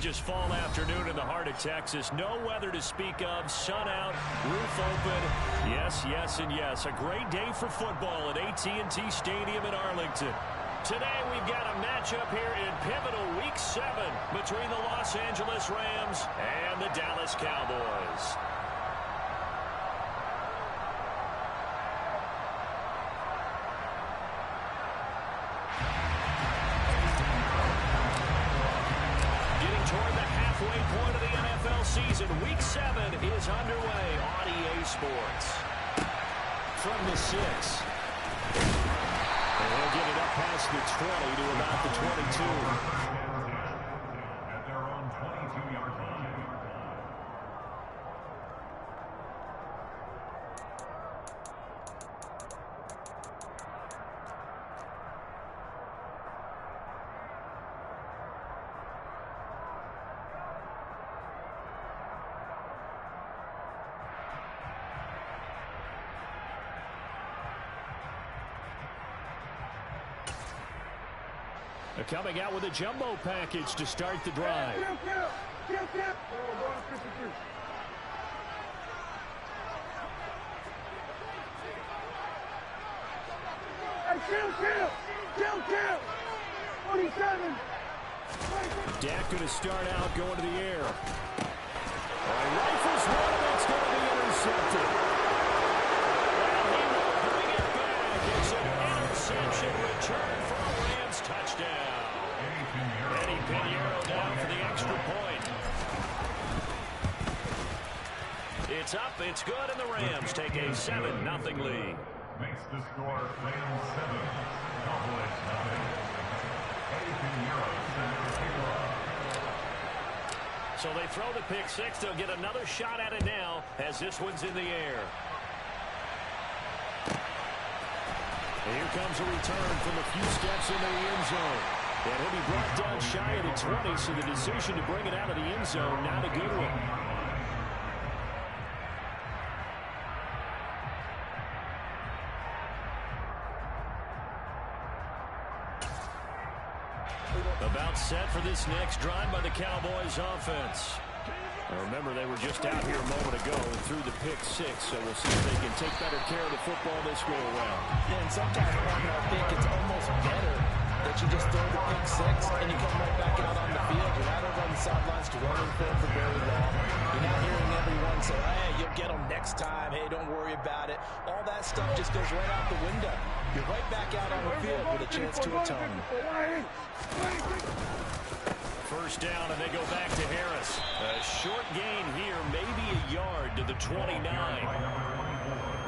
gorgeous fall afternoon in the heart of Texas. No weather to speak of. Sun out, roof open. Yes, yes, and yes. A great day for football at AT&T Stadium in Arlington. Today we've got a matchup here in pivotal Week 7 between the Los Angeles Rams and the Dallas Cowboys. Toward the halfway point of the NFL season, Week 7 is underway on EA Sports. From the 6. And he'll get it up past the 20 to about the 22. At their own 22-yard line. Coming out with a jumbo package to start the drive. Dak going to start out going to the air. Rifles one, and it's going to be intercepted. Well, he will bring it back. It's an interception return for a Rams touchdown. Eddie Pinheiro down for the extra point. It's up, it's good, and the Rams take a 7-0 lead. Makes the score Rams 7, Cowboys 9. Eddie Pinheiro sends the kickoff. So they throw the pick six. They'll get another shot at it now as this one's in the air. And here comes a return from a few steps into the end zone. And he'll be brought down shy of the 20, so the decision to bring it out of the end zone, not a good one. About set for this next drive by the Cowboys offense. Remember, they were just out here a moment ago and threw the pick six, so we'll see if they can take better care of the football this go around. Yeah, and sometimes I think it's almost better that you just throw the pick six and you come right back out on the field. You're not over on the sidelines to run in for very long. You're not hearing everyone say, hey, you'll get them next time. Hey, don't worry about it. All that stuff just goes right out the window. You're right back out on the field with a chance to atone. First down, and they go back to Harris. A short gain here, maybe a yard to the 29.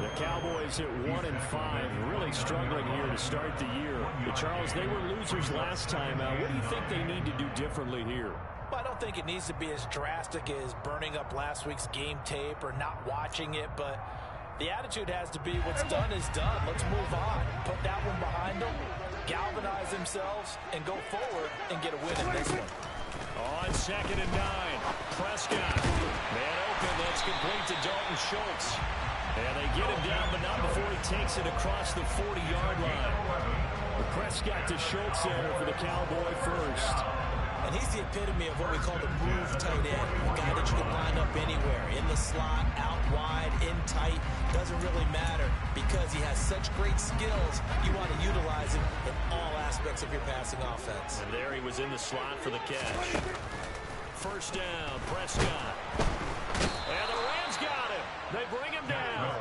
The Cowboys at 1-5, really struggling here to start the year. But Charles, they were losers last time. What do you think they need to do differently here? Well, I don't think it needs to be as drastic as burning up last week's game tape or not watching it, but the attitude has to be what's done is done. Let's move on. Put that one behind them, galvanize themselves, and go forward and get a win in this one. On 2nd and 9, Prescott. Man open, that's complete to Dalton Schultz. And they get him down, but not before he takes it across the 40-yard line. Prescott to Schultz there for the Cowboy first. And he's the epitome of what we call the move tight end. A guy that you can line up anywhere. In the slot, out wide, in tight. Doesn't really matter because he has such great skills. You want to utilize him in all aspects of your passing offense. And there he was in the slot for the catch. First down, Prescott. And the Rams got him. They bring him down.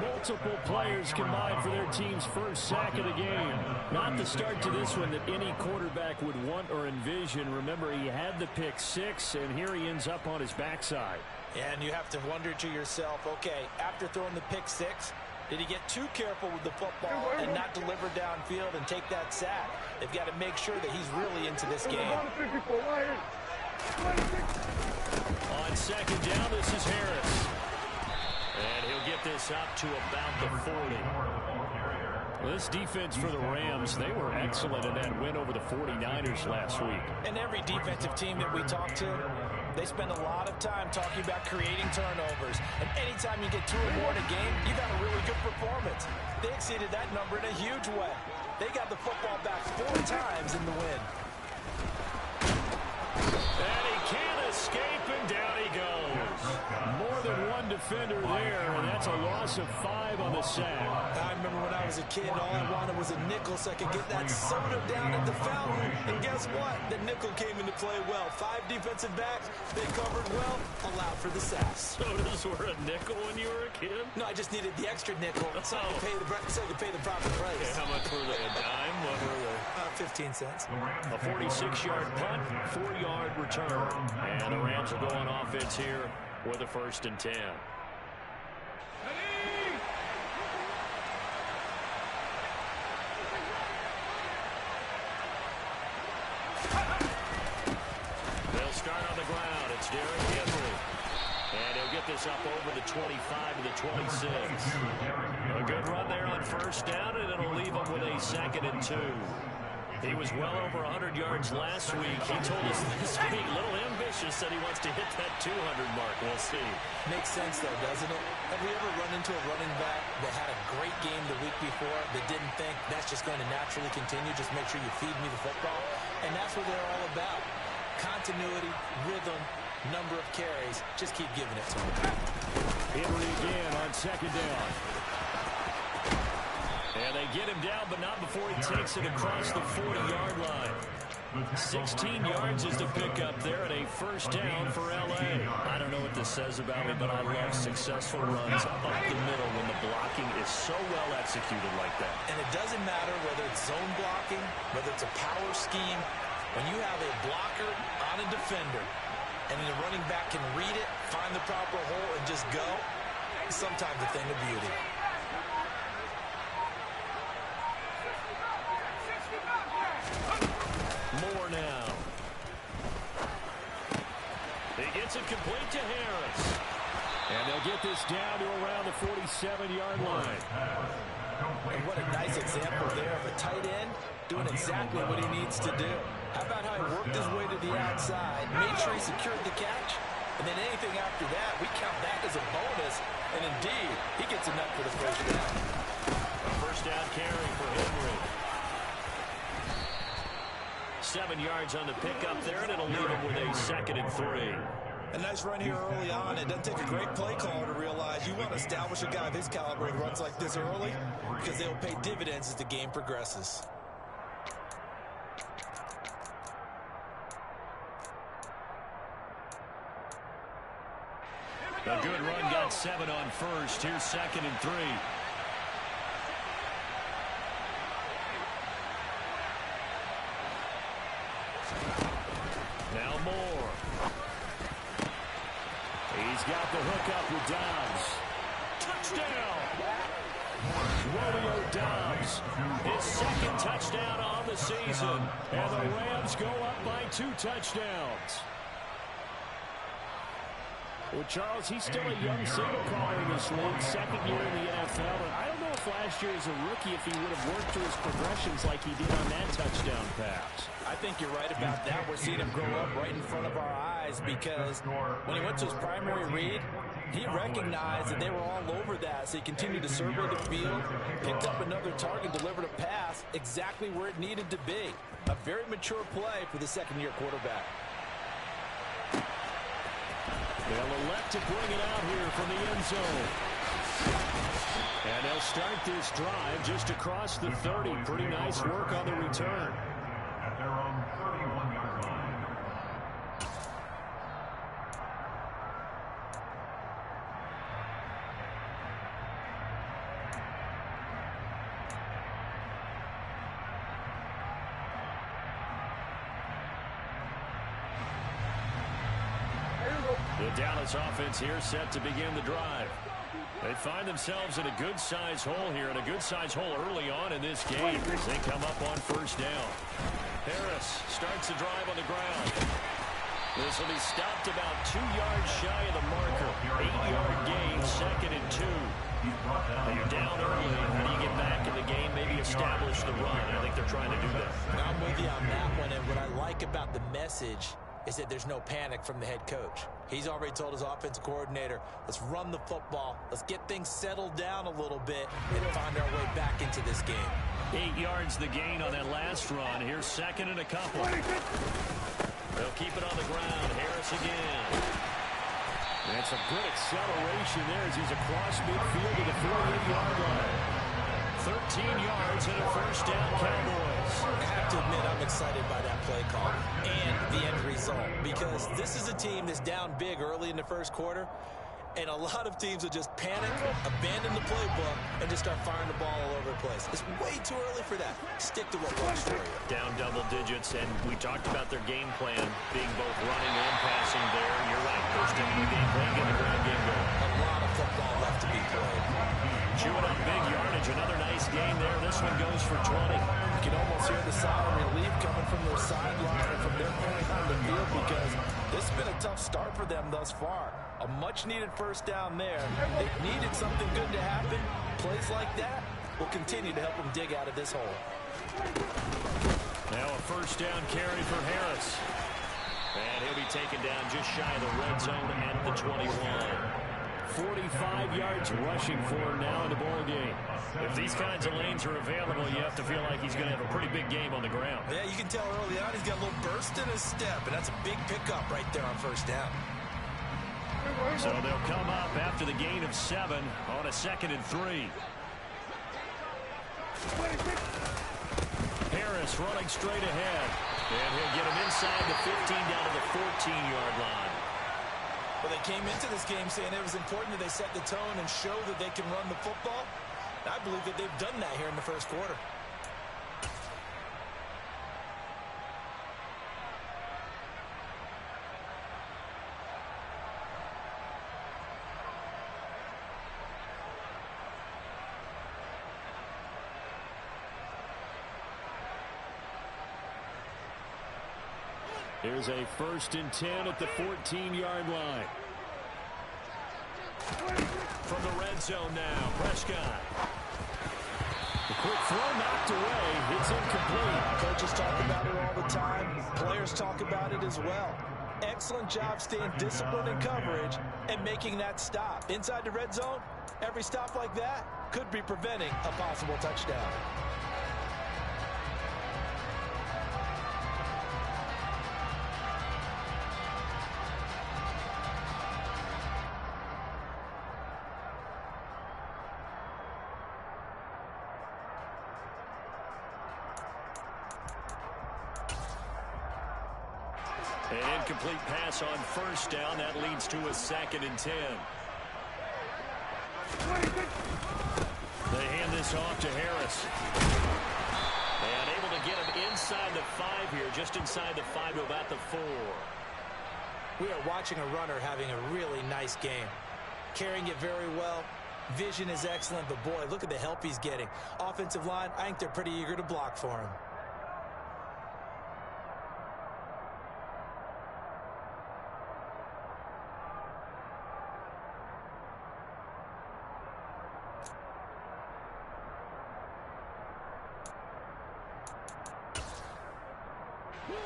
Multiple players combined for their team's first sack of the game. Not the start to this one that any quarterback would want or envision. Remember, he had the pick six, and here he ends up on his backside. And you have to wonder to yourself, okay, after throwing the pick six, did he get too careful with the football and not deliver downfield and take that sack? They've got to make sure that he's really into this game. On 2nd down, this is Harris. And he'll get this up to about the 40. Well, this defense for the Rams, they were excellent in that win over the 49ers last week. And every defensive team that we talk to, they spend a lot of time talking about creating turnovers. And anytime you get 2 or more in a game, you got a really good performance. They exceeded that number in a huge way. They got the football back 4 times in the win. And he can't escape, and down he goes. More than one defender there, and that's a loss of 5 on the sack. I remember when I was a kid, all I wanted was a nickel so I could get that soda down at the fountain. And guess what? The nickel came into play well. 5 defensive backs, they covered well, allowed for the sacks. Sodas were a nickel when you were a kid? No, I just needed the extra nickel so I could pay the proper price. Okay, how much were they? A dime? What were they? 15 cents. A 46-yard punt, 4-yard return. And the Rams will go on offense here with a 1st and 10. They'll start on the ground. It's Derrick Henry. And he'll get this up over the 25 to the 26. A good run there on 1st down, and it'll leave him with a 2nd and 2. He was well over 100 yards last week. He told us this week, a little ambitious, said he wants to hit that 200 mark. We'll see. Makes sense, though, doesn't it? Have we ever run into a running back that had a great game the week before that didn't think that's just going to naturally continue? Just make sure you feed me the football. And that's what they're all about. Continuity, rhythm, number of carries. Just keep giving it to him. Henry again on 2nd down. And they get him down, but not before he takes it across the 40-yard line. 16 yards is the pickup there at a 1st down for L.A. I don't know what this says about me, but I love successful runs up the middle when the blocking is so well executed like that. And it doesn't matter whether it's zone blocking, whether it's a power scheme. When you have a blocker on a defender, and the running back can read it, find the proper hole, and just go, it's sometimes a thing of beauty. More now. He gets it complete to Harris. And they'll get this down to around the 47-yard line. And what a nice example there of a tight end doing exactly what he needs to do. How about how he worked his way to the outside, made sure he secured the catch, and then anything after that, we count that as a bonus. And indeed, he gets enough for the 1st down. A 1st down carry for Henry. 7 yards on the pickup there, and it'll leave him with a 2nd and 3. A nice run here early on. It doesn't take a great play caller to realize you want to establish a guy of his caliber who runs like this early because they'll pay dividends as the game progresses. A good run, got 7 on 1st. Here's 2nd and 3. Now Moore. He's got the hook up with Dobbs. Touchdown! Romeo Dobbs, his 2nd touchdown on the season. And the Rams go up by 2 touchdowns. Well, Charles, he's still a young signal caller in this league, 2nd year in the NFL. And I don't know if last year as a rookie, if he would have worked through his progressions like he did on that touchdown pass. I think you're right about that. We're seeing him grow up right in front of our eyes because when he went to his primary read, he recognized that they were all over that. So he continued to survey the field, picked up another target, delivered a pass exactly where it needed to be. A very mature play for the 2nd-year quarterback. They'll elect to bring it out here from the end zone. And they'll start this drive just across the 30. Pretty nice work on the return. At their own 31-yard line. The Dallas offense here set to begin the drive. They find themselves in a good-sized hole here, and a good-sized hole early on in this game as they come up on 1st down. Harris starts the drive on the ground. This will be stopped about 2 yards shy of the marker. 8-yard gain, 2nd and 2. You're down early. How do you get back in the game, maybe establish the run? I think they're trying to do that. I'm with you on that one, and what I like about the message is that there's no panic from the head coach. He's already told his offensive coordinator, let's run the football, let's get things settled down a little bit, and find our way back into this game. 8 yards the gain on that last run. Here's 2nd and a couple. They'll keep it on the ground. Harris again. And some good acceleration there as he's across midfield to the 48-yard line. 13 yards and a first down, Cowboys. I have to admit I'm excited by that play call and the end result because this is a team that's down big early in the first quarter. And a lot of teams will just panic, abandon the playbook, and just start firing the ball all over the place. It's way too early for that. Stick to what works for you. Down double digits, and we talked about their game plan being both running and passing there. You're right. There's definitely a game plan, get the ground game going. A lot of football left to be played. Chewing up big yardage. Another nice gain there. This one goes for 20. You can almost hear the sigh of relief coming from their sideline and from their point on the field because this has been a tough start for them thus far. A much-needed first down there. They needed something good to happen. Plays like that will continue to help them dig out of this hole. Now a first down carry for Harris. And he'll be taken down just shy of the red zone at the 21. 45 yards rushing for him now in the ball game. If these kinds of lanes are available, you have to feel like he's going to have a pretty big game on the ground. Yeah, you can tell early on he's got a little burst in his step, and that's a big pickup right there on first down. So they'll come up after the gain of 7 on a 2nd and 3. Harris running straight ahead. And he'll get him inside the 15 down to the 14-yard line. Well, they came into this game saying it was important that they set the tone and show that they can run the football. I believe that they've done that here in the first quarter. Here's a 1st and 10 at the 14-yard line. From the red zone now, Prescott. The quick throw knocked away. It's incomplete. Coaches talk about it all the time. Players talk about it as well. Excellent job staying disciplined in coverage and making that stop. Inside the red zone, every stop like that could be preventing a possible touchdown. An incomplete pass on first down. That leads to a 2nd and 10. They hand this off to Harris. And able to get him inside the 5 here, just inside the 5 to about the 4. We are watching a runner having a really nice game. Carrying it very well. Vision is excellent, but boy, look at the help he's getting. Offensive line, I think they're pretty eager to block for him.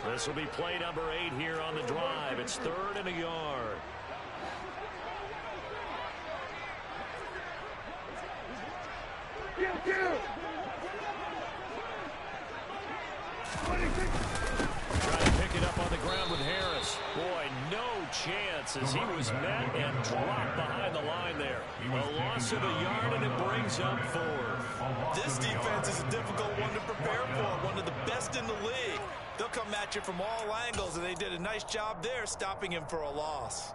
This will be play number 8 here on the drive. It's 3rd and a yard. Trying to pick it up on the ground with Harris. Boy, no chance as he was met and dropped behind the line there. A loss of a yard, and it brings up 4. This defense is a difficult one to prepare for, one of the best in the league. They'll come at you from all angles, and they did a nice job there stopping him for a loss.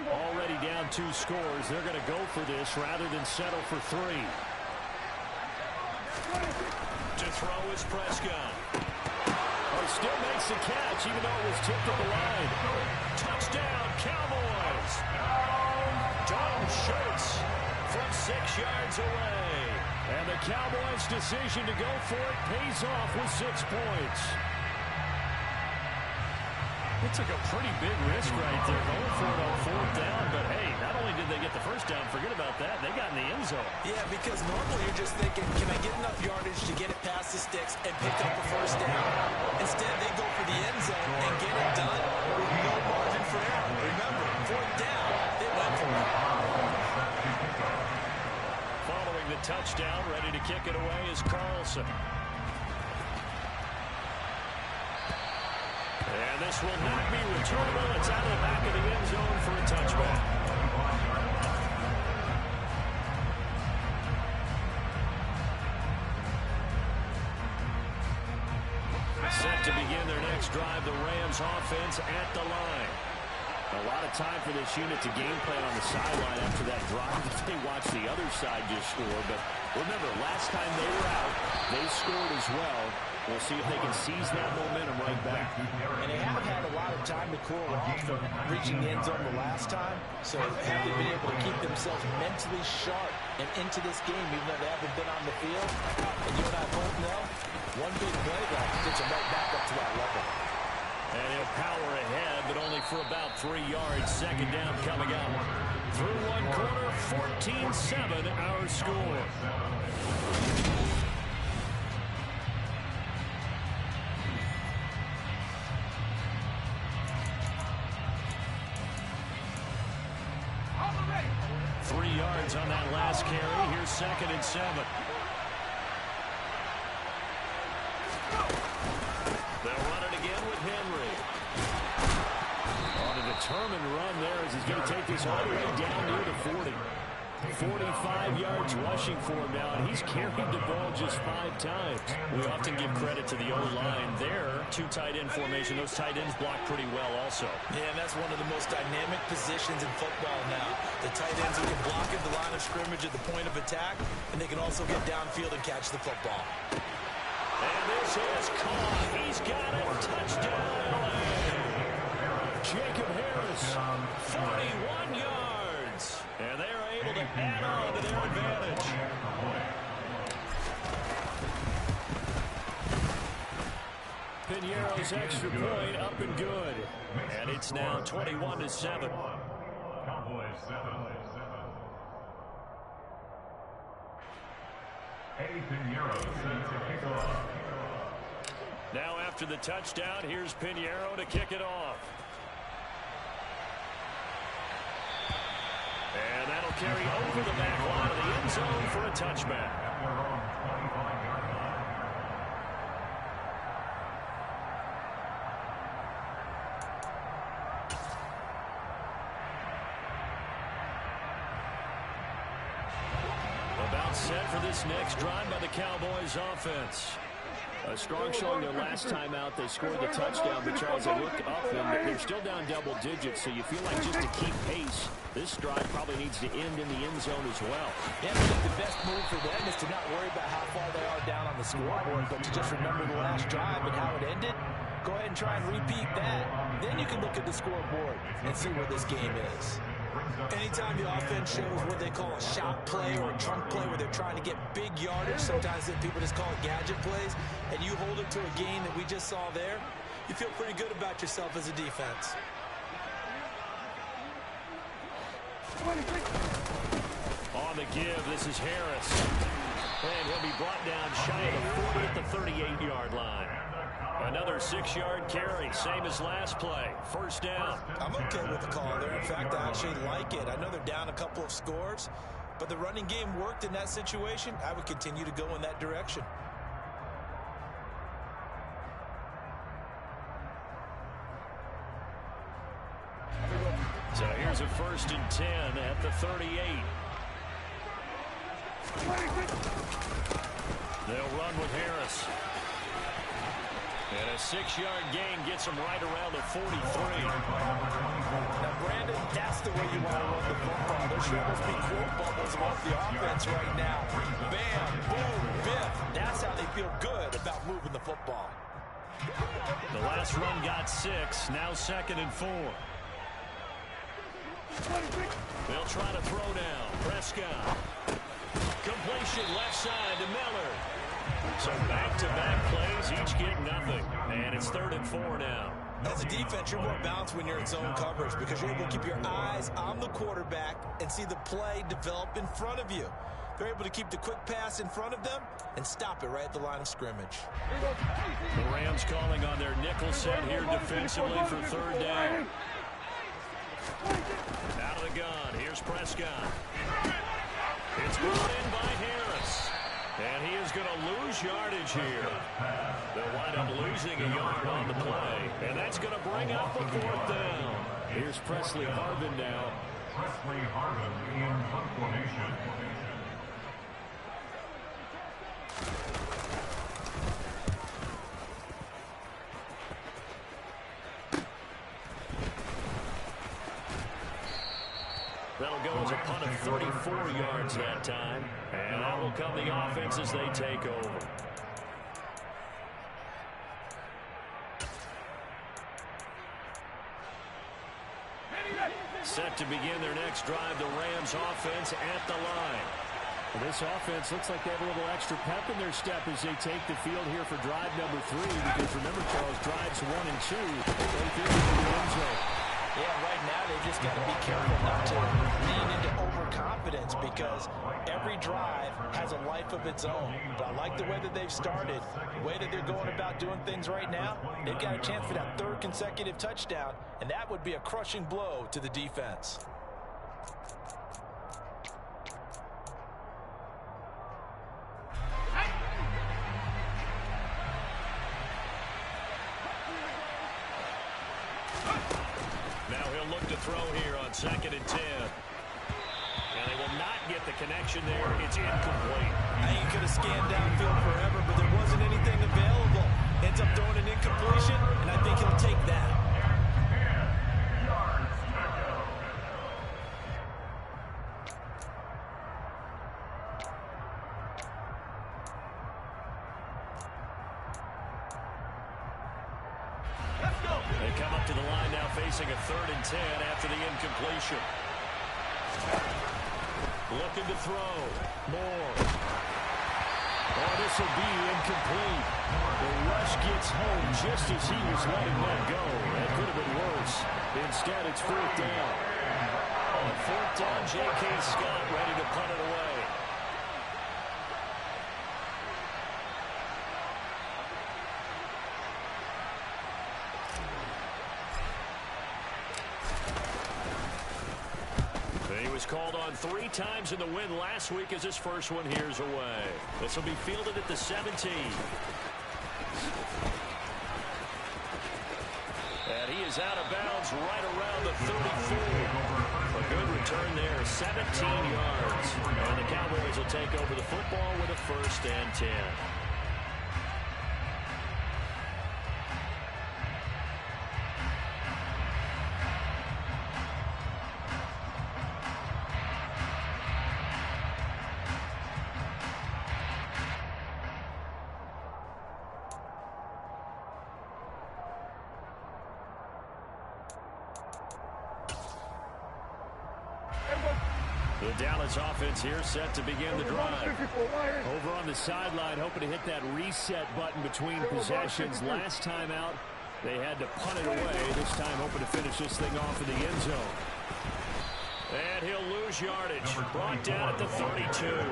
Already down 2 scores. They're going to go for this rather than settle for 3. To throw is Prescott. Oh, still makes the catch, even though it was tipped at the line. Touchdown, Cowboys! Dalton Schultz from 6 yards away. And the Cowboys' decision to go for it pays off with 6 points. It took a pretty big risk right there going for it on 4th down. But, hey, not only did they get the first down, forget about that, they got in the end zone. Yeah, because normally you're just thinking, can I get enough yardage to get it past the sticks and pick up a first down? Instead, they go for the end zone and get it done with no margin for error. Remember, 4th down, they went for it. scoring the touchdown. Ready to kick it away is Carlson. And this will not be returnable. It's out of the back of the end zone for a touchback. Set to begin their next drive, the Rams offense at the line. A lot of time for this unit to game plan on the sideline after that drive. They watched the other side just score. But remember, last time they were out, they scored as well. We'll see if they can seize that momentum right back. And they have had a lot of time to cool off from reaching the end zone the last time. So have they been able to keep themselves mentally sharp and into this game, even though they haven't been on the field? And you and I both know, one big play that gets them right back up to that level. And he'll power ahead, but only for about 3 yards. Second down coming up. Through one quarter, 14-7 our score. On that last carry. Here's 2nd and 7. They'll run it again with Henry. On a determined run there as he's going to take this all the way down near the 40. 45 yards rushing for him now, and he's carried the ball just 5 times. We often give credit to the O-line there. 2 tight end formation. Those tight ends block pretty well also. Yeah, and that's one of the most dynamic positions in football now. The tight ends who can block at the line of scrimmage at the point of attack, and they can also get downfield and catch the football. And this is caught. He's got it. Touchdown. Jacob Harris, 41 yards. And they are able to add on to their advantage. Piñeiro's extra point up and good. And it's now 21-7. Cowboys 7. Piñeiro sends a kickoff. Now after the touchdown, here's Piñeiro to kick it off. And that'll carry over the back line of the end zone for a touchback. At their own 25-yard line. About set for this next drive by the Cowboys offense. A strong showing their last time out. They scored the touchdown, but as they look up them, they're still down double digits, so you feel like just to keep pace, this drive probably needs to end in the end zone as well. Yeah, I think the best move for them is to not worry about how far they are down on the scoreboard, but to just remember the last drive and how it ended. Go ahead and try and repeat that. Then you can look at the scoreboard and see where this game is. Anytime the offense shows what they call a shot play or a chunk play where they're trying to get big yardage, sometimes people just call it gadget plays, and you hold it to a gain that we just saw there, you feel pretty good about yourself as a defense. On the give, this is Harris. And he'll be brought down shy of the 40 at the 38-yard line. Another 6-yard carry, same as last play. First down. I'm okay with the call there. In fact, I actually like it. I know they're down a couple of scores, but the running game worked in that situation. I would continue to go in that direction. So here's a 1st and 10 at the 38. They'll run with Harris. And a 6-yard gain gets them right around the 43. Now, Brandon, that's the way you want to run the football. There should almost be quote bubbles off the offense right now. Bam, boom, biff. That's how they feel good about moving the football. The last run got 6. Now 2nd and 4. They'll try to throw down. Prescott. Completion left side to Miller. So back-to-back plays, each get nothing. And it's 3rd and 4 now. As a defense, you're more balanced when you're in zone coverage because you're able to keep your eyes on the quarterback and see the play develop in front of you. They're able to keep the quick pass in front of them and stop it right at the line of scrimmage. The Rams calling on their nickel set here defensively for 3rd down. Out of the gun, here's Prescott. It's brought in by Harris. And he is going to lose yardage here. They'll wind up losing a yard on the play. And that's going to bring up a 4th down. Here's Presley Harvin now. Presley Harvin in punt formation. That'll go as a punt of 34 yards that time. And that will come the offense as they take over. Set to begin their next drive, the Rams offense at the line. Well, this offense looks like they have a little extra pep in their step as they take the field here for drive number 3. Because remember, Charles, drives 1 and 2, they field in the end zone. Yeah, right now they just got to be careful not to lean into overconfidence because every drive has a life of its own. But I like the way that they've started, the way that they're going about doing things right now. They've got a chance for that 3rd consecutive touchdown, and that would be a crushing blow to the defense. Now he'll look to throw here on 2nd and 10. And they will not get the connection there. It's incomplete. I think he could have scanned downfield forever, but there wasn't anything available. Ends up throwing an incompletion, and I think he'll take that. They come up to the line now facing a 3rd and 10 after the incompletion. Looking to throw. Moore. Oh, this will be incomplete. The rush gets home just as he was letting that go. That could have been worse. Instead, it's 4th down. On 4th down, J.K. Scott ready to punt it away. He was called on 3 times in the win last week as his first one here's away. This will be fielded at the 17. And he is out of bounds right around the 34. A good return there, 17 yards. And the Cowboys will take over the football with a 1st and 10. The Dallas offense here set to begin the drive. Over on the sideline, hoping to hit that reset button between possessions. Last time out, they had to punt it away. This time, hoping to finish this thing off in the end zone. And he'll lose yardage. Brought down at the 32.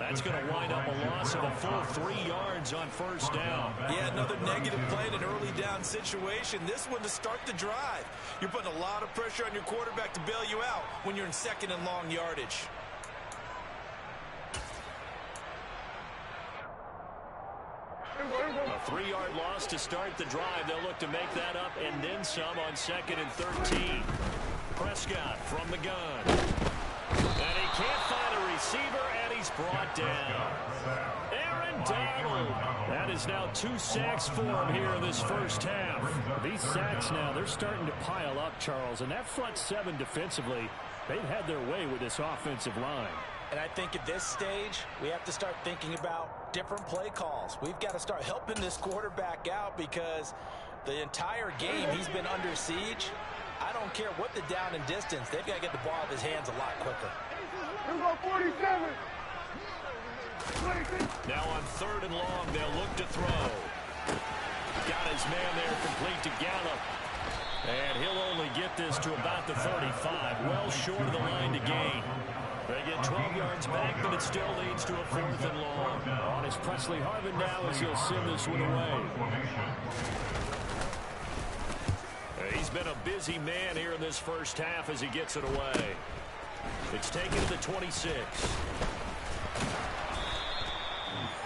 That's going to wind up a loss of a full 3 yards on 1st down. Yeah, another negative play in an early down situation. This one to start the drive. You're putting a lot of pressure on your quarterback to bail you out when you're in 2nd and long yardage. A 3-yard loss to start the drive. They'll look to make that up and then some on 2nd and 13. Prescott from the gun. And he can't find a receiver, and he's brought down. Aaron Donald. That is now 2 sacks for him here in this first half. These sacks now, they're starting to pile up, Charles. And that front 7 defensively, they've had their way with this offensive line. And I think at this stage, we have to start thinking about different play calls. We've got to start helping this quarterback out because the entire game he's been under siege. I don't care what the down and distance. They've got to get the ball out of his hands a lot quicker. Now on 3rd and long, they'll look to throw. Got his man there complete to Gallup. And he'll only get this to about the 35. Well short of the line to gain. They get 12 yards back, but it still leads to a 4th and long. On his Presley Harvin now as he'll send this one away. He's been a busy man here in this first half as he gets it away. It's taken to the 26.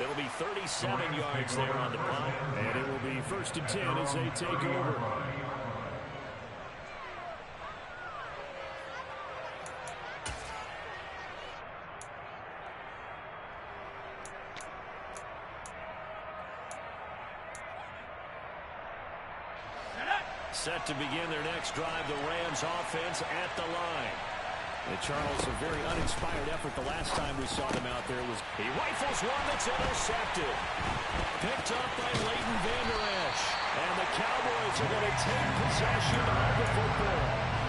It'll be 37 yards there on the punt. And it will be 1st and 10 as they take over. Set to begin their next drive, the Rams offense at the line. And Charles, a very uninspired effort the last time we saw them out there. He rifles one that's intercepted. Picked up by Leighton Vander Esch. And the Cowboys are going to take possession of the football.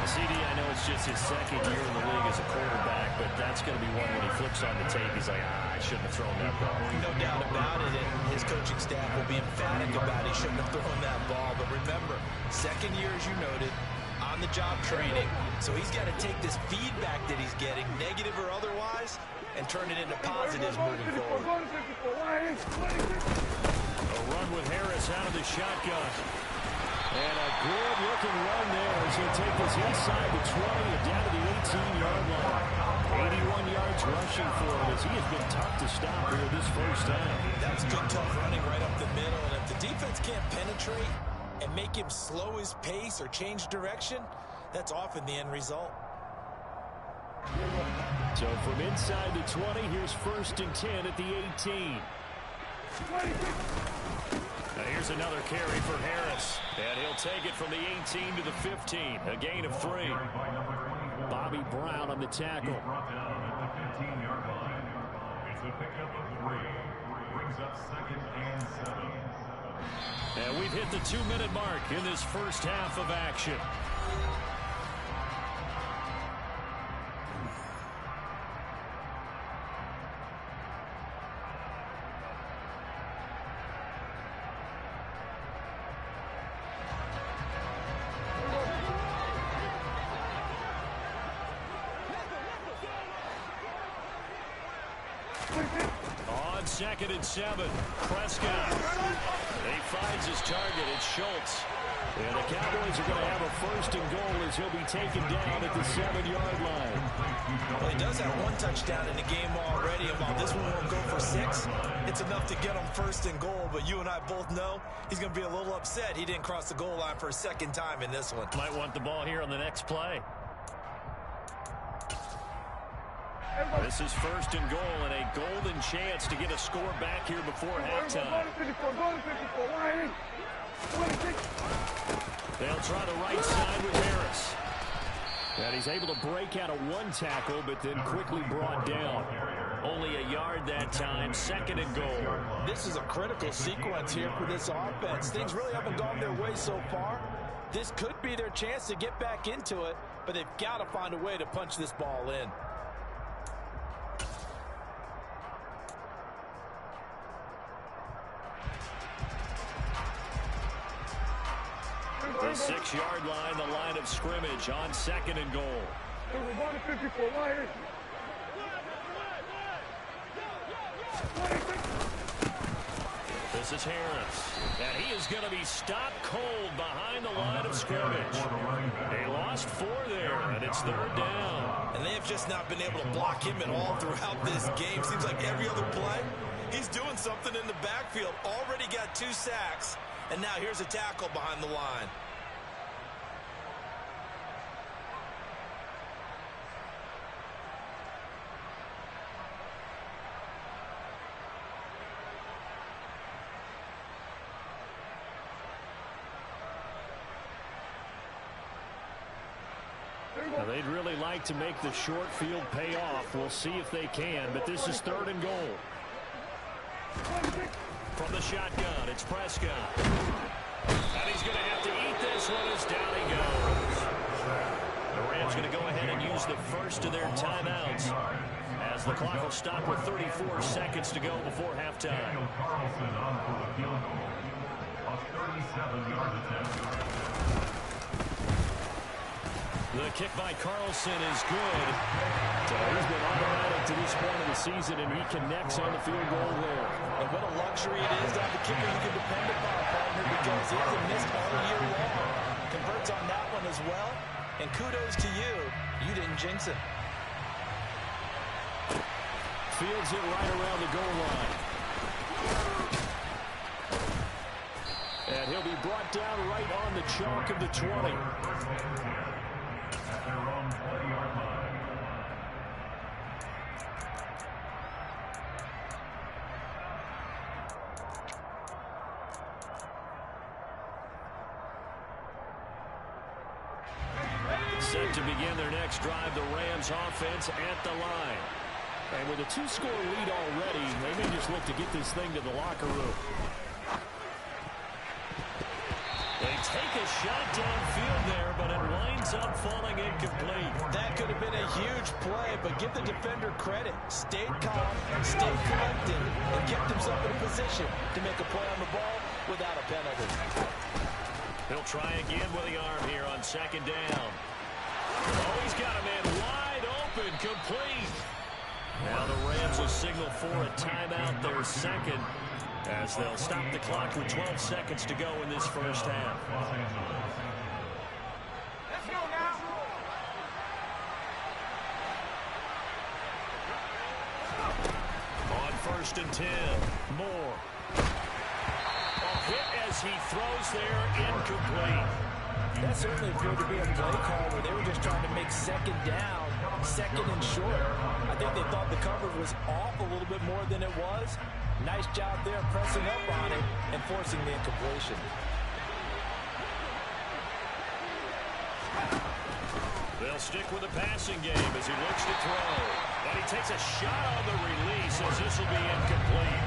CD, I know it's just his second year in the league as a quarterback, but that's going to be one when he flips on the tape. He's like, I shouldn't have thrown that ball. No doubt about it, and his coaching staff will be emphatic about he shouldn't have thrown that ball. But remember, second year, as you noted, on-the-job training. So he's got to take this feedback that he's getting, negative or otherwise, and turn it into positives moving forward. A run with Harris out of the shotgun. And a good-looking run there as he'll take this inside the 20 and down to the 18-yard line. 81 yards rushing for him as he has been tough to stop here this first half. That's good, tough running right up the middle. And if the defense can't penetrate and make him slow his pace or change direction, that's often the end result. So from inside the 20, here's 1st and 10 at the 18. Now here's another carry for Harris. And he'll take it from the 18 to the 15. A gain of 3. Bobby Brown on the tackle. Brought down at the 15-yard line. It's a pickup of 3. Brings up 2nd and 7. And we've hit the 2-minute mark in this first half of action. On 2nd and 7, Prescott. He finds his target. It's Schultz. And the Cowboys are going to have a 1st and goal as he'll be taken down at the 7-yard line. Well, he does have 1 touchdown in the game already, and while this one won't go for 6, it's enough to get him 1st and goal. But you and I both know he's going to be a little upset he didn't cross the goal line for a 2nd time in this one. Might want the ball here on the next play. This is 1st and goal and a golden chance to get a score back here before halftime. They'll try the right side with Harris. And he's able to break out of 1 tackle, but then quickly brought down. Only a yard that time, 2nd and goal. This is a critical sequence here for this offense. Things really haven't gone their way so far. This could be their chance to get back into it, but they've got to find a way to punch this ball in. The 6-yard line, the line of scrimmage on 2nd and goal. This is Harris. And he is going to be stopped cold behind the line of scrimmage. They lost 4 there, and it's 3rd down. And they have just not been able to block him at all throughout this game. Seems like every other play, he's doing something in the backfield. Already got 2 sacks, and now here's a tackle behind the line. Now, they'd really like to make the short field pay off. We'll see if they can, but this is 3rd and goal. From the shotgun, it's Prescott. And he's going to have to eat this one as down he goes. The Rams going to go ahead and use the first of their timeouts as the clock will stop with 34 seconds to go before halftime. Carlson on for the field goal. A 37-yard attempt. The kick by Carlson is good. So he's been automatic to this point of the season, and he connects on the field goal there. And what a luxury it is to have a kicker you can depend upon, partner, because he hasn't missed all year long. Converts on that one as well. And kudos to you. You didn't jinx it. fields it right around the goal line. And he'll be brought down right on the chalk of the 20. At their own 20-yard line. Set to begin their next drive, the Rams offense at the line. And with a 2-score lead already, they may just look to get this thing to the locker room. They take a shot downfield there, but it winds up falling incomplete. That could have been a huge play, but give the defender credit. Stayed calm, stayed collected, and kept himself in a position to make a play on the ball without a penalty. He'll try again with the arm here on second down. Oh, he's got a man wide open, complete. Now the Rams will signal for a timeout, their second, as they'll stop the clock with 12 seconds to go in this first half. Let's go now. On 1st and 10, Moore. A hit as he throws there, incomplete. That certainly appeared to be a play call where they were just trying to make second down, second and short. I think they thought the coverage was off a little bit more than it was. Nice job there pressing up on it and forcing the incompletion. They'll stick with the passing game as he looks to throw. And he takes a shot on the release as this will be incomplete.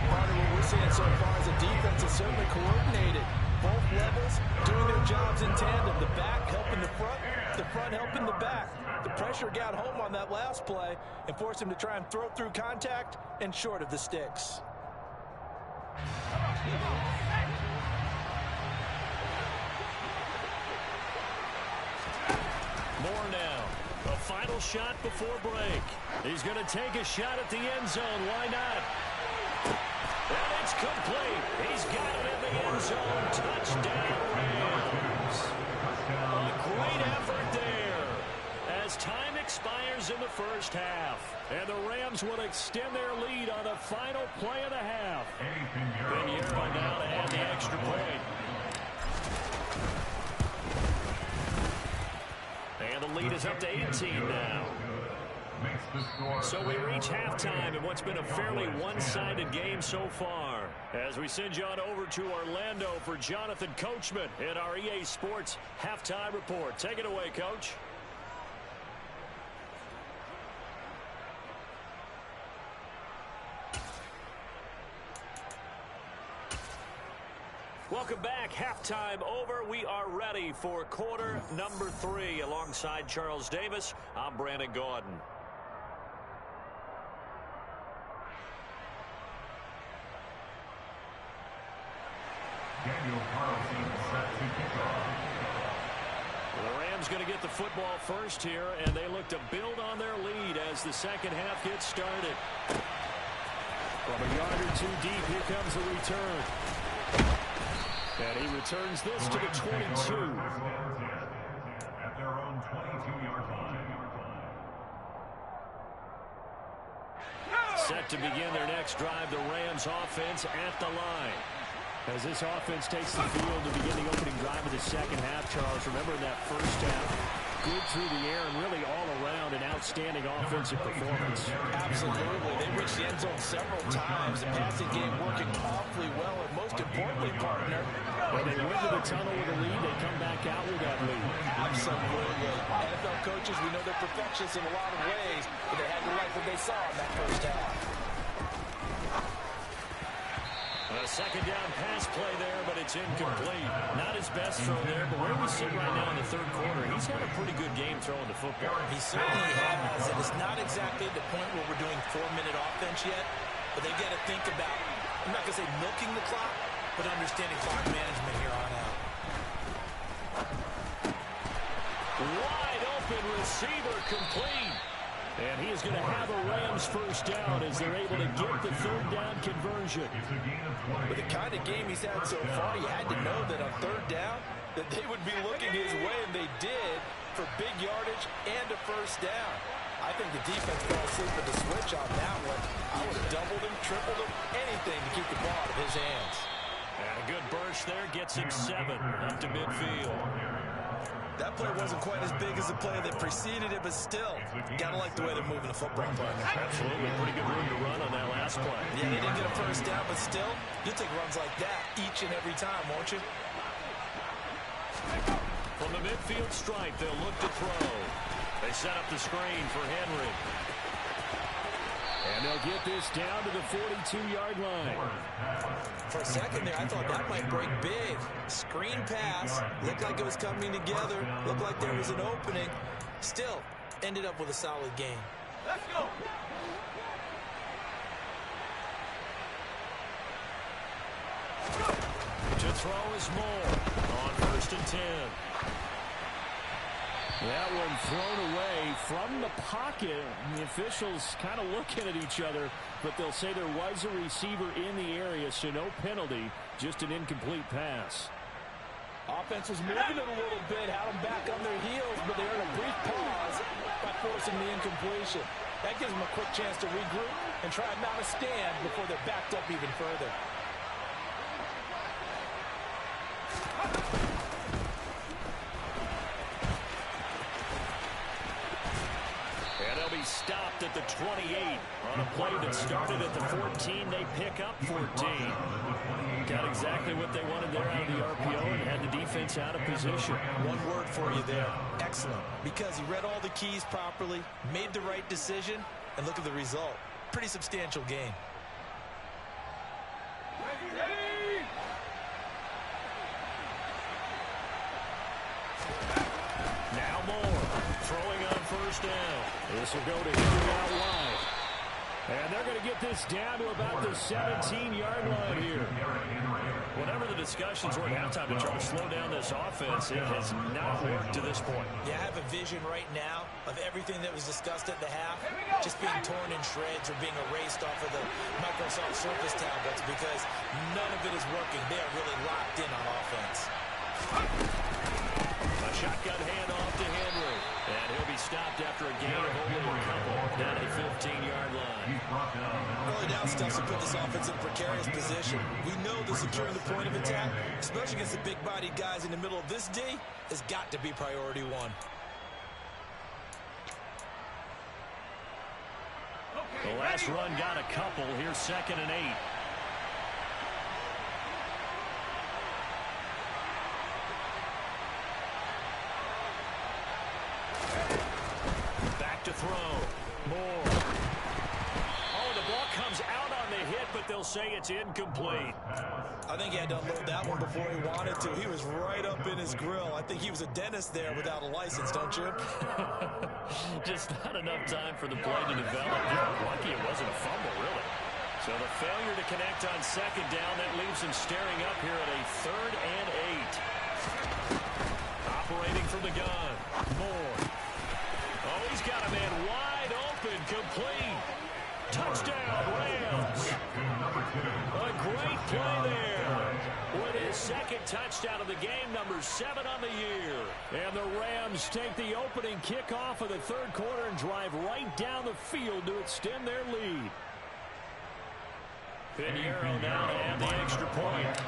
Part of what we're seeing so far is the defense is certainly coordinated. Both levels doing their jobs in tandem. The back helping the front helping the back. The pressure got home on that last play and forced him to try and throw through contact and short of the sticks. More now. A final shot before break. He's going to take a shot at the end zone. Why not? And it's complete. He's got it in the end zone. Touchdown, Rams. A great effort there as time expires in the first half. And the Rams will extend their lead on the final play of the half. Pinheiro now to add the extra point. And the lead is up to 18 now. So we reach halftime in what's been a fairly one-sided game so far. As we send you on over to Orlando for Jonathan Coachman in our EA Sports Halftime Report. Take it away, Coach. Welcome back. Halftime over. We are ready for quarter number 3. Alongside Charles Davis, I'm Brandon Gordon. Daniel Carlson set to kick off. The Rams going to get the football first here, and they look to build on their lead as the second half gets started. From a yard or two deep, here comes the return. And he returns this to the 22. At their own 22-yard line. Set to begin their next drive, the Rams offense at the line. As this offense takes the field to begin the opening drive of the second half, Charles, remember in that first half, good through the air and really all around an outstanding offensive performance. Absolutely. They reached the end zone several times. The passing game working awfully well, and most importantly, partner, when they went to the tunnel with a lead, they come back out with that lead. Absolutely. NFL coaches, we know they're perfectionists in a lot of ways, but they had to like what they saw in that first half. A second down pass play there, but it's incomplete. Not his best throw there, but where we sit right now in the third quarter, he's had a pretty good game throwing the football. He certainly has, and it's not exactly at the point where we're doing 4-minute offense yet, but they've got to think about, I'm not going to say milking the clock, but understanding clock management here on out. Wide open receiver, complete. And he is going to have a Rams first down as they're able to get the third down conversion. With the kind of game he's had so far, he had to know that on third down that they would be looking his way, and they did, for big yardage and a first down. I think the defense fell asleep at the switch on that one. I would have doubled him, tripled him, anything to keep the ball out of his hands. And a good burst there gets him 7 up to midfield. That play wasn't quite as big as the play that preceded it, but still, gotta like the way they're moving the football, partner. Absolutely, pretty good room to run on that last play. Yeah, they didn't get a first down, but still, you'll take runs like that each and every time, won't you? From the midfield stripe, they'll look to throw. They set up the screen for Henry. And they'll get this down to the 42-yard line. For a second there, I thought that might break big. Screen pass. Looked like it was coming together. Looked like there was an opening. Still, ended up with a solid game. Let's go. To throw is Moore on 1st and 10. That one thrown away from the pocket. The officials kind of looking at each other, but they'll say there was a receiver in the area, so no penalty, just an incomplete pass. Offense was moving it a little bit, had them back on their heels, but they earned a brief pause by forcing the incompletion. That gives them a quick chance to regroup and try and mount a stand before they're backed up even further. Stopped at the 28 on a play that started at the 14. They pick up 14. Got exactly what they wanted there out of the RPO and had the defense out of position. One word for you there. Excellent. Because he read all the keys properly, made the right decision, and look at the result. Pretty substantial game. Now Moore throwing on 1st down. This will go to Henry out wide. And they're going to get this down to about the 17-yard line here. Whatever the discussions were at halftime to try to slow down this offense, it has not worked to this point. Yeah, I have a vision right now of everything that was discussed at the half just being torn in shreds or being erased off of the Microsoft Surface tablets because none of it is working. They are really locked in on offense. A shotgun handoff to Henry. And he'll be stopped after a gain of only a couple down at the 15-yard line. Early down stuff to put this offense in a precarious position. We know that securing the point of attack, especially against the big-bodied guys in the middle of this D, has got to be priority one. The last run got a couple. Here's 2nd and 8. To throw. Moore. Oh, the ball comes out on the hit, but they'll say it's incomplete. I think he had to unload that one before he wanted to. He was right up in his grill. I think he was a dentist there without a license, don't you? Just not enough time for the play to develop. You're lucky it wasn't a fumble, really. So the failure to connect on 2nd down, that leaves him staring up here at a 3rd and 8. Operating from the gun. Moore. Oh, he's got a man wide open, complete. Touchdown, Rams. A great play there. With his 2nd touchdown of the game, number 7 on the year. And the Rams take the opening kickoff of the 3rd quarter and drive right down the field to extend their lead. Pinheiro now to have the extra point.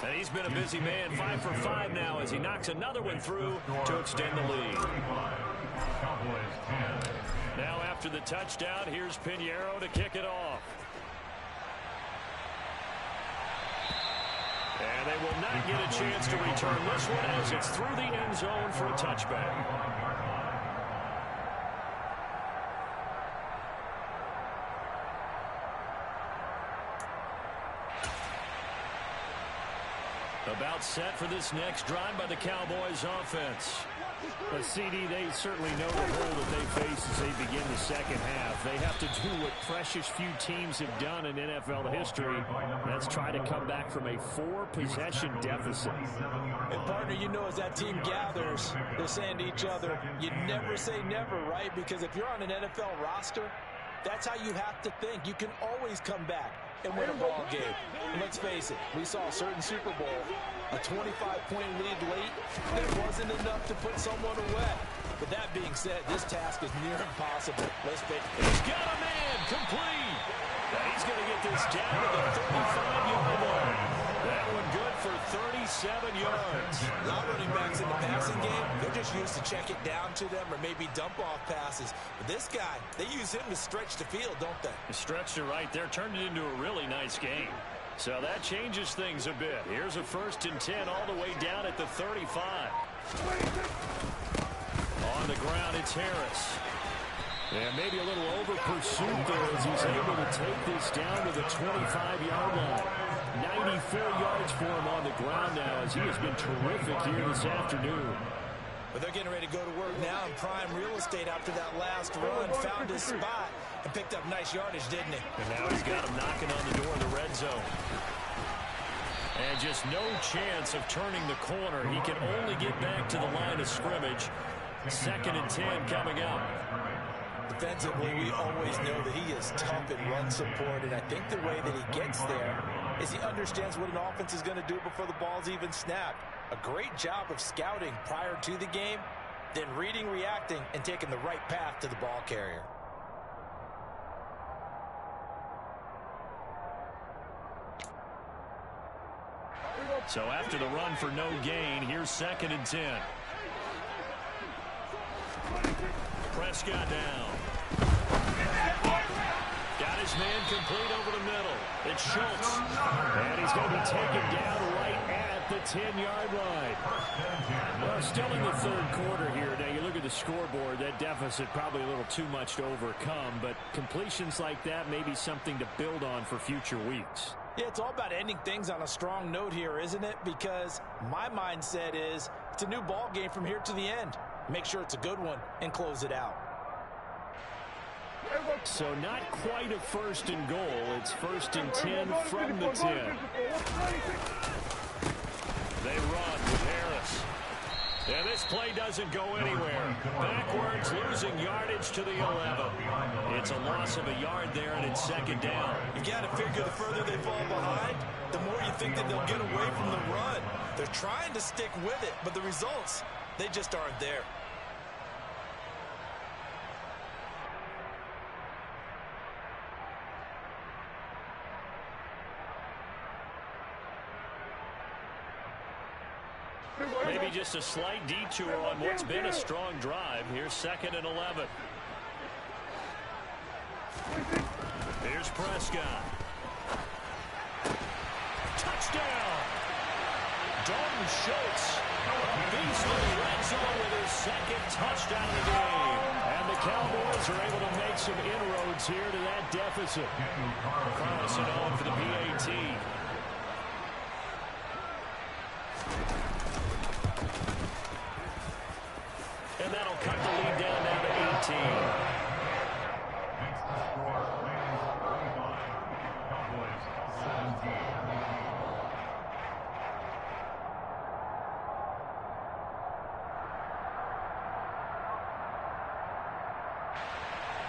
And he's been a busy man, 5 for 5 now as he knocks another one through to extend the lead. Now after the touchdown, here's Pinheiro to kick it off. And they will not get a chance to return this one as it's through the end zone for a touchback. About set for this next drive by the Cowboys offense. But CD, they certainly know the hole that they face as they begin the 2nd half. They have to do what precious few teams have done in NFL history. That's try to come back from a 4-possession deficit. And partner, you know, as that team gathers, they're saying to each other, you never say never, right? Because if you're on an NFL roster, That's how you have to think. You can always come back and win a ball game. And let's face it, we saw a certain Super Bowl, a 25-point lead late, that wasn't enough to put someone away. But that being said, this task is near impossible. Let's face it. He's got a man complete. He's going to get this down to the 35-yard line. That one good for 37 yards. A lot of running backs in the passing game, they're just used to check it down to them or maybe dump-off passes. But this guy, they use him to stretch the field, don't they? Stretched it right there, turned it into a really nice game. So that changes things a bit. Here's a 1st and 10 all the way down at the 35. On the ground, it's Harris. And maybe a little over-pursuit there as he's able to take this down to the 25-yard line. 94 yards for him on the ground now as he has been terrific here this afternoon. But they're getting ready to go to work now in prime real estate after that last run. Found his spot and picked up nice yardage, didn't he? And now he's got him knocking on the door of the red zone. And just no chance of turning the corner. He can only get back to the line of scrimmage. 2nd and 10 coming up. Defensively, we always know that he is tough in run support, and I think the way that he gets there is he understands what an offense is going to do before the ball's even snapped. A great job of scouting prior to the game, then reading, reacting, and taking the right path to the ball carrier. So after the run for no gain, here's 2nd and 10. Prescott down. Got his man complete over the middle. It's Schultz. And he's going to be taken down right at the 10-yard line. Well, still in the 3rd quarter here. Now, you look at the scoreboard, that deficit probably a little too much to overcome, but completions like that may be something to build on for future weeks. Yeah, it's all about ending things on a strong note here, isn't it? Because my mindset is it's a new ball game from here to the end. Make sure it's a good one and close it out. So not quite a 1st and goal. It's 1st and 10 from the 10. They run with Harris. And this play doesn't go anywhere. Backwards, losing yardage to the 11. It's a loss of a yard there, and it's 2nd down. You've got to figure the further they fall behind, the more you think that they'll get away from the run. They're trying to stick with it, but the results, they just aren't there. Maybe just a slight detour on what's been a strong drive. Here's 2nd and 11. Here's Prescott. Touchdown! Dalton Schultz beats the red zone with his 2nd touchdown of the game. And the Cowboys are able to make some inroads here to that deficit. Carlson on for the PAT. And that'll cut the lead down now to 18. Makes the score, Rams 35, Cowboys 17.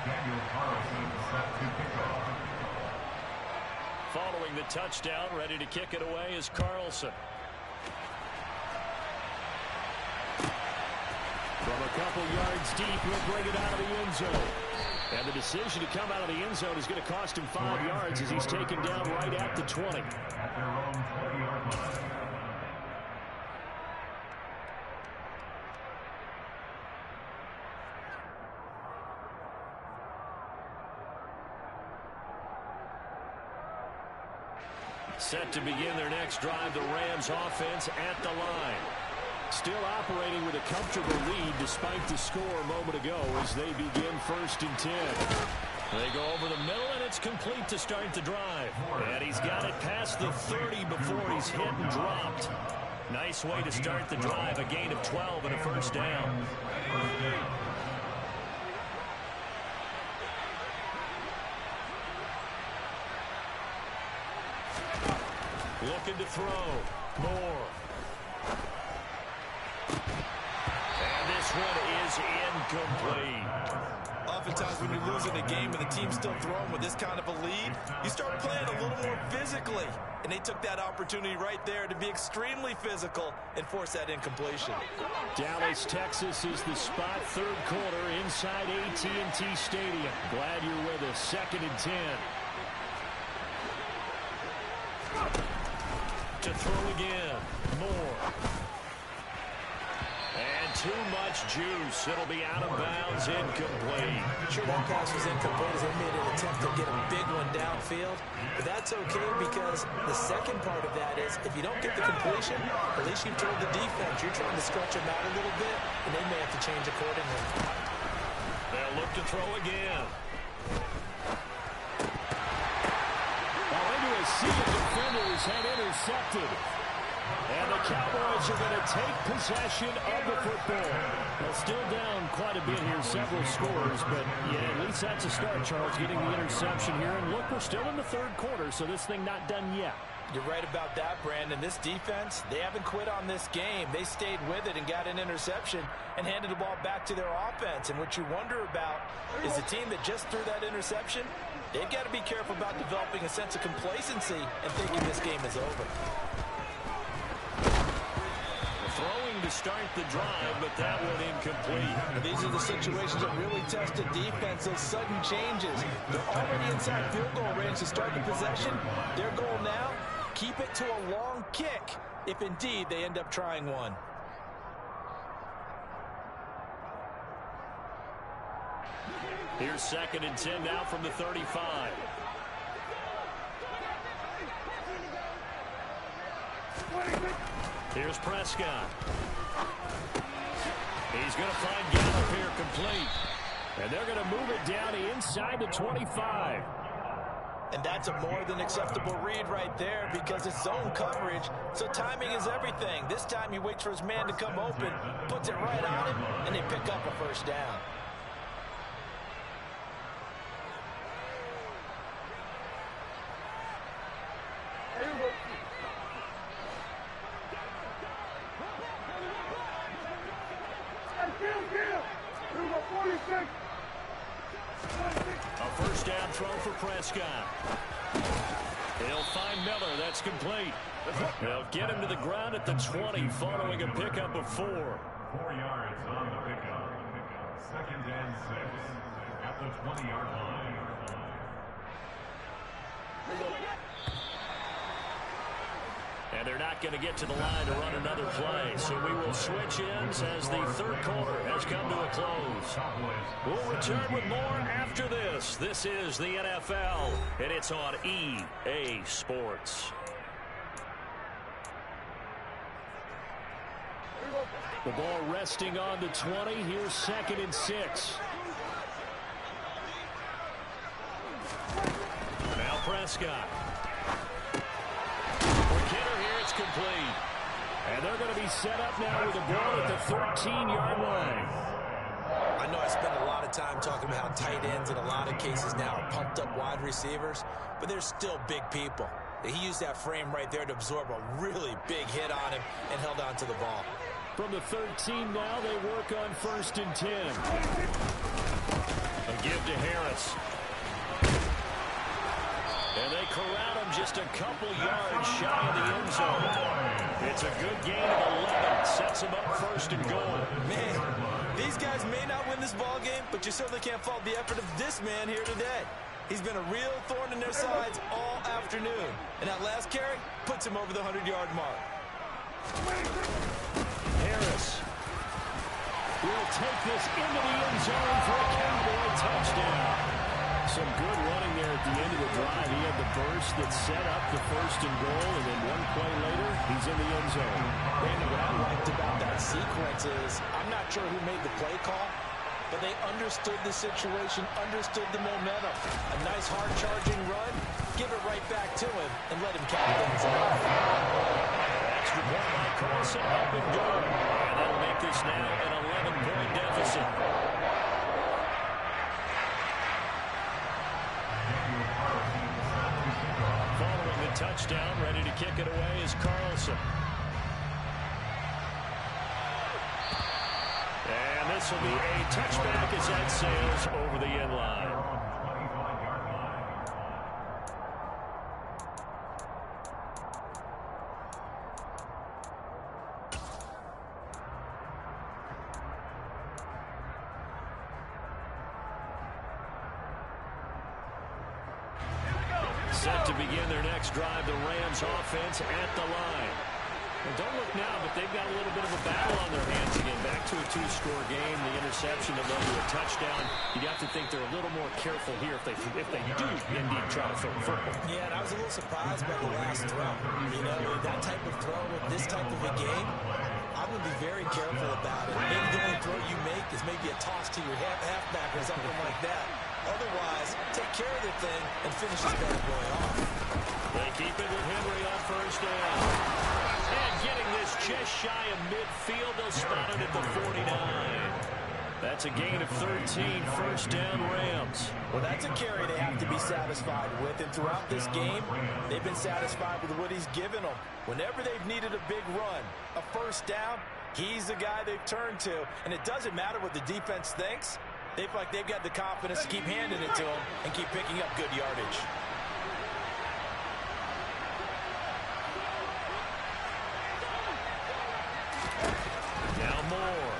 Daniel Carlson set to kick off. Following the touchdown, ready to kick it away is Carlson. From a couple yards deep, he'll bring it out of the end zone. And the decision to come out of the end zone is going to cost him 5 yards as he's taken down right at the 20. At their own 20-yard line. Set to begin their next drive, the Rams offense at the line. Still operating with a comfortable lead despite the score a moment ago as they begin 1st and 10. They go over the middle, and it's complete to start the drive. And he's got it past the 30 before he's hit and dropped. Nice way to start the drive, a gain of 12 and a 1st down. Looking to throw. Moore. And this one is incomplete. Oftentimes when you're losing a game and the team's still throwing with this kind of a lead, you start playing a little more physically. And they took that opportunity right there to be extremely physical and force that incompletion. Dallas, Texas is the spot. Third quarter inside AT&T Stadium. Glad you're with us. 2nd and 10. To throw again. Moore. And too much juice. It'll be out of bounds, incomplete. Sure, that pass was incomplete as they made an attempt to get a big one downfield. But that's okay because the second part of that is if you don't get the completion, at least you've told the defense you're trying to stretch them out a little bit, and they may have to change accordingly. They'll look to throw again. Into a sea of defenders and intercepted. And the Cowboys are going to take possession of the football. Well, still down quite a bit here, several scores, but yeah, at least that's a start, Charles, getting the interception here. And look, we're still in the third quarter, so this thing not done yet. You're right about that, Brandon. This defense, they haven't quit on this game. They stayed with it and got an interception and handed the ball back to their offense. And what you wonder about is the team that just threw that interception, they've got to be careful about developing a sense of complacency and thinking this game is over. Throwing to start the drive, but that one incomplete. These are the situations that really test a defense, those sudden changes. They're already inside field goal range to start the possession. Their goal now, keep it to a long kick, if indeed they end up trying one. Here's 2nd and 10 now from the 35. Here's Prescott. He's going to find Gallup here complete. And they're going to move it down inside the 25. And that's a more than acceptable read right there because it's zone coverage, so timing is everything. This time he waits for his man to come open, puts it right on him, and they pick up a first down. A first down throw for Prescott. He'll find Miller. That's complete. They'll get him to the ground at the 20 following a pickup of 4. 4 yards on the pickup. 2nd and 6 at the 20-yard line. And they're not going to get to the line to run another play. So we will switch ends as the third quarter has come to a close. We'll return with more after this. This is the NFL, and it's on EA Sports. The ball resting on the 20. Here's 2nd and 6. Now Prescott. Complete. And they're going to be set up now with the ball at the 13-yard line. I know I spend a lot of time talking about how tight ends in a lot of cases now are pumped up wide receivers, but they're still big people. He used that frame right there to absorb a really big hit on him and held on to the ball. From the 13 now, they work on 1st and 10. A give to Harris. And they corral him just a couple yards shy of the end zone. It's a good gain of 11. Sets him up 1st and goal. Man, these guys may not win this ball game, but you certainly can't fault the effort of this man here today. He's been a real thorn in their sides all afternoon. And that last carry puts him over the 100-yard mark. Harris will take this into the end zone for a Cowboy touchdown. Some good running there at the end of the drive. He had the burst that set up the 1st and goal, and then one play later, he's in the end zone. And what I liked about that sequence is, I'm not sure who made the play call, but they understood the situation, understood the momentum. A nice hard-charging run, give it right back to him, and let him cap things off. Extra point by Carlson, up and good. And that'll make this now an 11-point deficit. Following the touchdown, ready to kick it away is Carlson. And this will be a touchback as that sails over the end line. Set to begin their next drive, the Rams offense at the line. And don't look now, but they've got a little bit of a battle on their hands again. Back to a two-score game. The interception that led to a touchdown. You'd have to think they're a little more careful here if they do indeed try to throw the football. Yeah, and I was a little surprised by the last throw. You know, that type of throw with this type of a game, I'm going to be very careful about it. Maybe the only throw you make is maybe a toss to your halfback or something like that. Otherwise, take care of the thing and finish this bad boy off. They keep it with Henry on first down. And getting this just shy of midfield, they'll spot it at the 49. That's a gain of 13, first down Rams. Well, that's a carry they have to be satisfied with. And throughout this game, they've been satisfied with what he's given them. Whenever they've needed a big run, a first down, he's the guy they've turned to. And it doesn't matter what the defense thinks. They feel like they've got the confidence to keep handing it to him and keep picking up good yardage. Now Moore.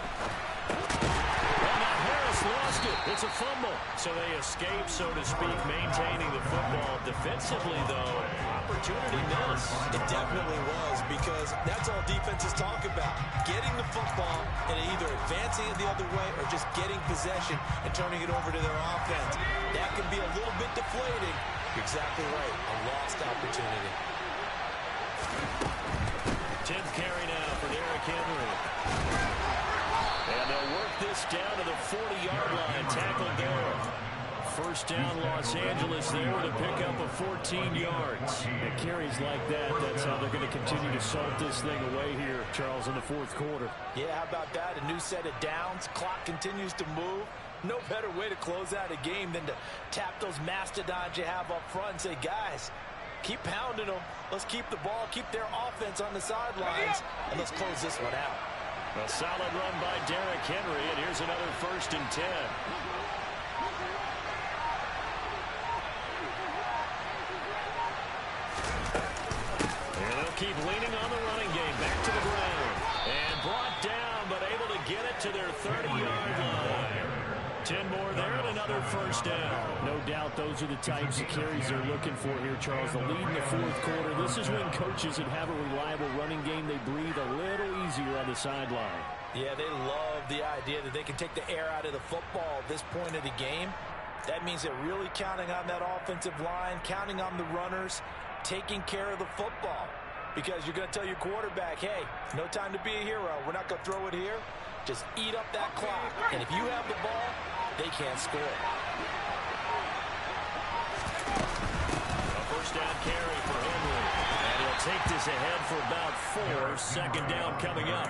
Well, now Harris lost it. It's a fumble. So they escape, so to speak, maintaining the football. Defensively, though, opportunity missed. It definitely was, because that's all defenses talk about. Getting the football and either advancing it the other way or just getting possession and turning it over to their offense. That can be a little bit deflating. You're exactly right. A lost opportunity. 10th carry now for Derrick Henry. And they'll work this down to the 40-yard line. Tackled there. First down, Los Angeles there with a pickup of 14 yards. And carries like that, that's how they're going to continue to salt this thing away here, Charles, in the fourth quarter. Yeah, how about that? A new set of downs. Clock continues to move. No better way to close out a game than to tap those mastodons you have up front and say, guys, keep pounding them. Let's keep the ball, keep their offense on the sidelines, and let's close this one out. A solid run by Derrick Henry, and here's another 1st and 10. Keep leaning on the running game. Back to the ground. And brought down, but able to get it to their 30-yard line. 10 more there and another first down. No doubt those are the types of carries they're looking for here, Charles. The lead in the fourth quarter. This is when coaches that have a reliable running game, they breathe a little easier on the sideline. Yeah, they love the idea that they can take the air out of the football at this point of the game. That means they're really counting on that offensive line, counting on the runners, taking care of the football. Because you're going to tell your quarterback, hey, no time to be a hero. We're not going to throw it here. Just eat up that clock. And if you have the ball, they can't score. A first down carry for Henry. And he'll take this ahead for about 4. Second down coming up.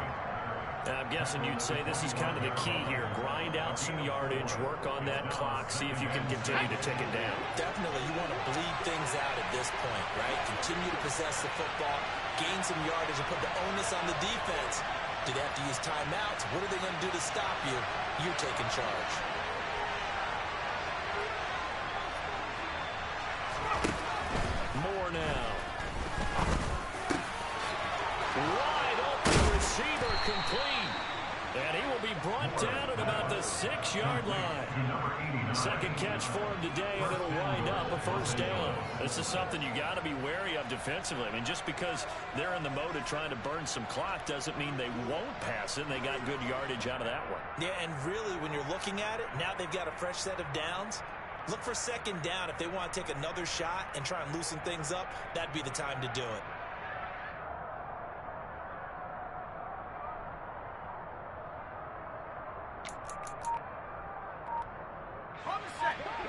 I'm guessing you'd say this is kind of the key here. Grind out some yardage, work on that clock, see if you can continue to tick it down. Definitely, you want to bleed things out at this point, right? Continue to possess the football, gain some yardage, and put the onus on the defense. Do they have to use timeouts? What are they going to do to stop you? You're taking charge. More now. Wide open receiver complete. And he will be brought down at about the 6-yard line. Second catch for him today, and it'll wind up a first down. This is something you got to be wary of defensively. I mean, just because they're in the mode of trying to burn some clock doesn't mean they won't pass it. And they got good yardage out of that one. Yeah, and really, when you're looking at it, now they've got a fresh set of downs. Look for second down. If they want to take another shot and try and loosen things up, that'd be the time to do it.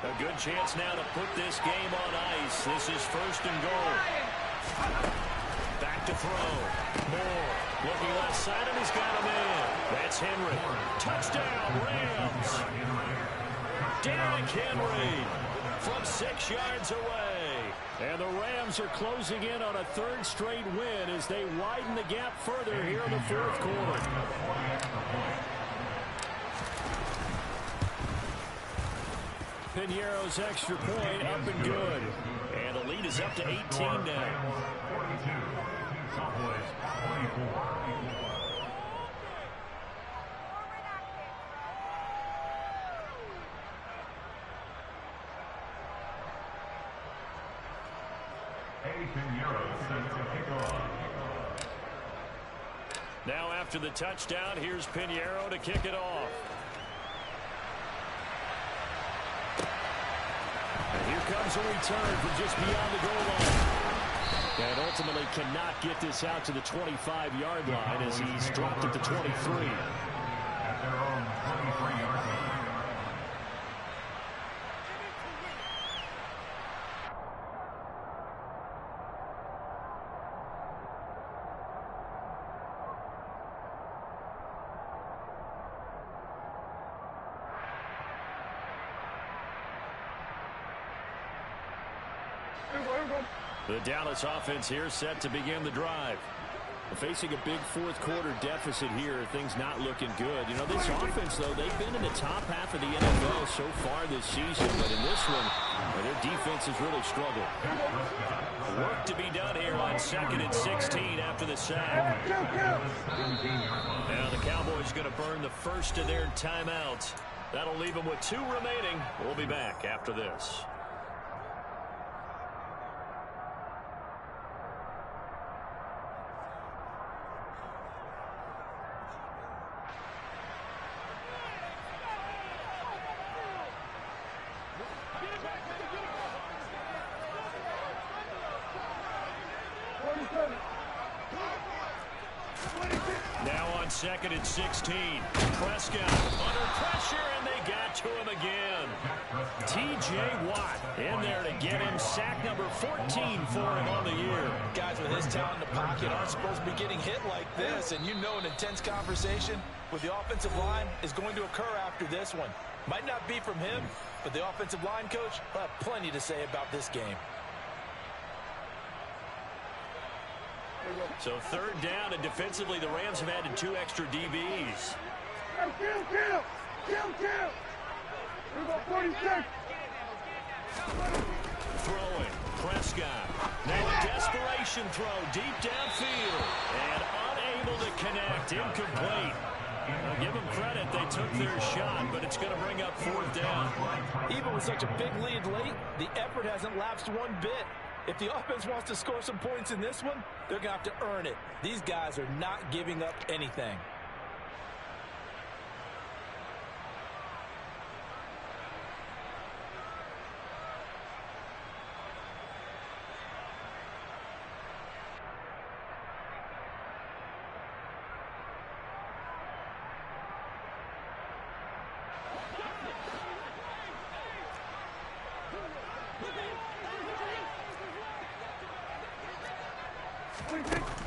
A good chance now to put this game on ice. This is first and goal. Back to throw. Moore looking left side, and he's got a man. That's Henry. Touchdown, Rams. Derrick Henry from 6 yards away. And the Rams are closing in on a 3rd straight win as they widen the gap further here in the fourth quarter. Piñeiro's extra point up and good. And the lead is up to 18 now. 42. Cowboys 24. Now after the touchdown, here's Piñeiro to kick it off. And here comes a return from just beyond the goal line. And ultimately cannot get this out to the 25-yard line as he's dropped at the 23. At their own 23-yard line. The Dallas offense here set to begin the drive. Facing a big fourth-quarter deficit here, things not looking good. You know, this offense, though, they've been in the top half of the NFL so far this season, but in this one, their defense has really struggled. Work to be done here on 2nd and 16 after the sack. Now the Cowboys going to burn the first of their timeouts. That'll leave them with 2 remaining. We'll be back after this. Now on 2nd and 16. Prescott under pressure, and they got to him again. T.J. Watt in there to get him sack number 14 for him on the year. Guys with his talent in the pocket aren't supposed to be getting hit like this, and you know an intense conversation with the offensive line is going to occur after this one. Might not be from him, but the offensive line coach will have plenty to say about this game. So 3rd down, and defensively the Rams have added 2 extra DBs. Throwing, Prescott. Now a desperation throw deep downfield, and unable to connect, incomplete. I'll give them credit, they took their shot, but it's going to bring up 4th down. Even with such a big lead late, the effort hasn't lapsed one bit. If the offense wants to score some points in this one, they're going to have to earn it. These guys are not giving up anything.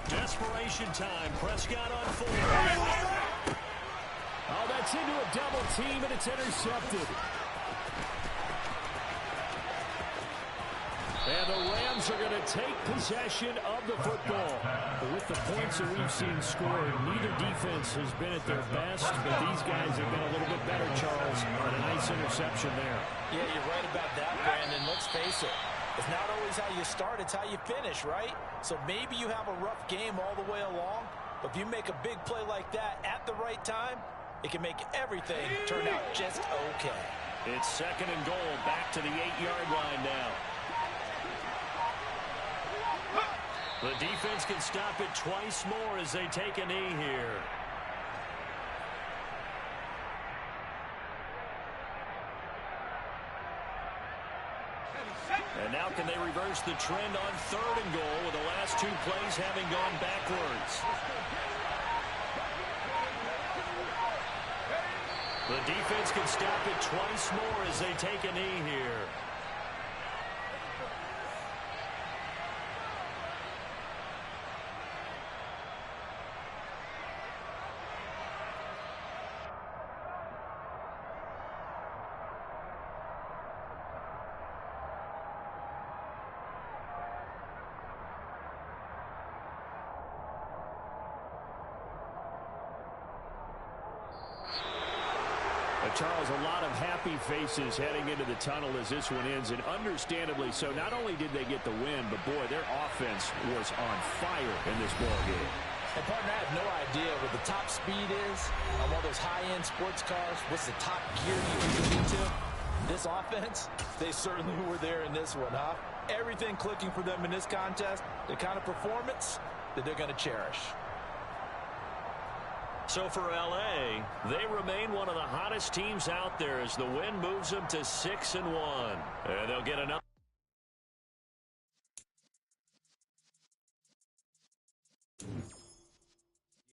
Desperation time. Prescott on 4. Oh, that's into a double team, and it's intercepted. And the Rams are going to take possession of the football. But with the points that we've seen scored, neither defense has been at their best, but these guys have been a little bit better, Charles. And a nice interception there. Yeah, you're right about that, Brandon. Let's face it. It's not always how you start, it's how you finish, right? So maybe you have a rough game all the way along, but if you make a big play like that at the right time, it can make everything turn out just okay. It's 2nd and goal, back to the 8-yard line now. The defense can stop it twice more as they take a knee here. And now can they reverse the trend on 3rd and goal with the last 2 plays having gone backwards? The defense can stop it twice more as they take a knee here. Charles, a lot of happy faces heading into the tunnel as this one ends, and understandably so. Not only did they get the win, but, boy, their offense was on fire in this ballgame. And, partner, I have no idea what the top speed is on one of those high-end sports cars. What's the top gear you can get into? This offense, they certainly were there in this one, huh? Everything clicking for them in this contest, the kind of performance that they're going to cherish. So for L.A., they remain one of the hottest teams out there as the win moves them to 6-1. And they'll get another.